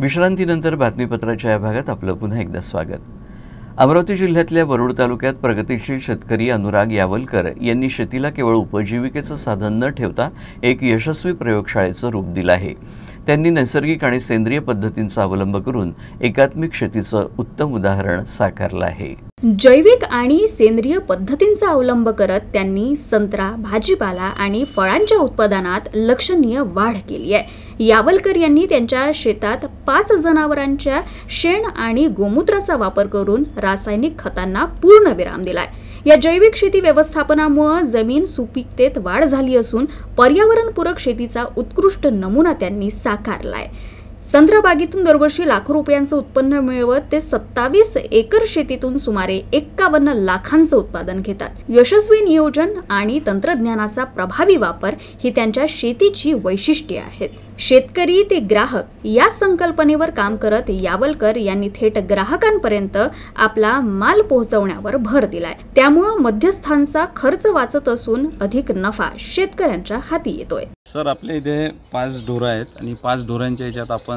विश्रांतीनंतर बातमीपत्राच्या या भागात आपलं पुन्हा एकदा स्वागत। अमरावती जिल्ह्यातल्या वरुड तालुक्यात प्रगतिशील शेतकरी अनुराग यावलकर यांनी शेतीला केवळ उपजीविकेचं साधन न ठेवता एक यशस्वी प्रयोगशाळेचं रूप दिलं आहे। त्यांनी नैसर्गिक आणि सेंद्रिय पद्धतींचा अवलंब करून एकात्मिक शेतीचं उत्तम उदाहरण साकारलं आहे। जैविक आणि सेंद्रिय पद्धतींचा अवलंब करत त्यांनी संत्रा, भाजीपाला आणि फळांच्या उत्पादनात लक्षणीय वाढ केली आहे। यावलकर यांनी त्यांच्या शेतात 5 जनावरांच्या शेण आणि गोमूत्राचा वापर करून रासायनिक खतांना पूर्ण विराम दिलाय। या जैविक शेती व्यवस्थापनामुळे जमीन सुपीकतेत वाढ झाली असून पर्यावरणपूरक शेतीचा उत्कृष्ट नमुना त्यांनी साकारलाय। संत्रा बागेतून दरवर्षी लाखो रुपयांचं उत्पन्न मिळवत ते 27 एकर शेतीतून सुमारे 51 लाखांचं उत्पादन घेतात। यशस्वी नियोजन आणि तंत्रज्ञानाचा प्रभावी वापर ही त्यांच्या शेतीची वैशिष्ट्ये आहेत। शेतकरी ते ग्राहक या संकल्पनेवर काम करत यावलकर यांनी थेट ग्राहकांपर्यंत आपला माल पोहोचवण्यावर भर दिलाय। त्यामुळे मध्यस्थांचा खर्च वाचत असून अधिक नफा शेतकऱ्यांच्या हाती येतोय। सर, आपल्या इथे 5 ढोरं आहेत आणि 5 ढोरांच्या ह्याच्यात आपण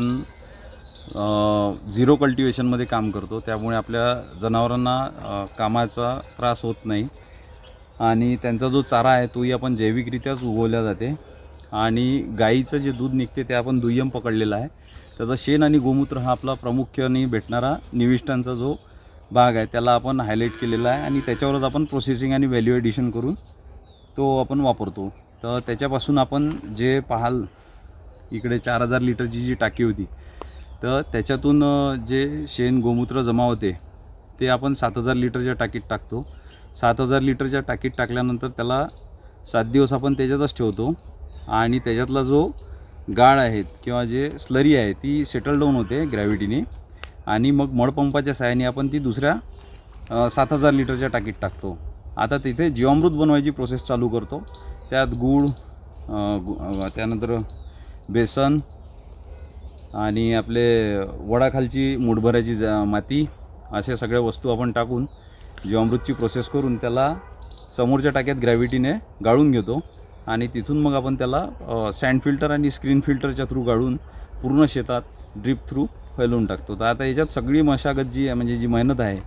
झिरो कल्टिवेशनमध्ये काम करतो। त्यामुळे आपल्या जनावरांना कामाचा त्रास होत नाही आणि त्यांचा जो चारा आहे तोही आपण जैविकरित्याच उगवला जाते आणि गाईचं जे दूध निघते ते आपण दुय्यम पकडलेलं आहे। त्याचा शेण आणि गोमूत्र हा आपला प्रामुख्याने भेटणारा निविष्ठांचा जो भाग आहे त्याला आपण हायलाईट केलेला आहे आणि त्याच्यावरच आपण प्रोसेसिंग आणि व्हॅल्यू ॲडिशन करून तो आपण वापरतो। तर त्याच्यापासून आपण जे पाहाल इकडे 4000 लिटरची जी टाकी होती तर त्याच्यातून जे शेण गोमूत्र जमा होते ते आपण 7000 लिटरच्या टाकीत टाकतो। 7000 लिटरच्या टाकीत टाकल्यानंतर त्याला 7 दिवस आपण त्याच्यातच ठेवतो आणि त्याच्यातला जो गाळ आहे किंवा जे स्लरी आहे ती सेटल डाऊन होते ग्रॅव्हिटीने आणि मग मडपंपाच्या सहाय्याने आपण ती दुसऱ्या 7000 लिटरच्या टाकीत टाकतो। आता तिथे जीवामृत बनवायची प्रोसेस चालू करतो। त्यात गूळ, त्यानंतर बेसन आणि आपले वडाखालची मूठभराची माती अशा सगळ्या वस्तू आपण टाकून जीवामृतची प्रोसेस करून त्याला समोरच्या टाक्यात ग्रॅव्हिटीने गाळून घेतो आणि तिथून मग आपण त्याला सँड फिल्टर आणि स्क्रीन फिल्टरच्या थ्रू गाळून पूर्ण शेतात ड्रिप थ्रू फैलवून टाकतो। तर आता याच्यात सगळी मशागत जी आहे म्हणजे जी मेहनत आहे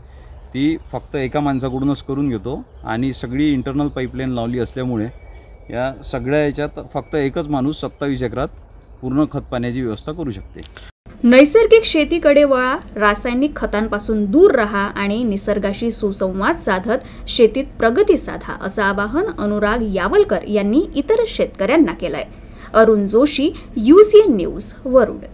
ती फक्त एका माणसाकडूनच करून घेतो आणि सगळी इंटरनल पाईपलाईन लावली असल्यामुळे या सगळ्या याच्यात फक्त एकच माणूस 27 एकरात पूर्ण खत पाण्याची व्यवस्था करू शकते। नैसर्गिक शेतीकडे वळा, रासायनिक खतांपासून दूर राहा आणि निसर्गाशी सुसंवाद साधत शेतीत प्रगती साधा असं आवाहन अनुराग यावलकर यांनी इतर शेतकऱ्यांना केलंय। Arun Joshi, UCN news, Warud.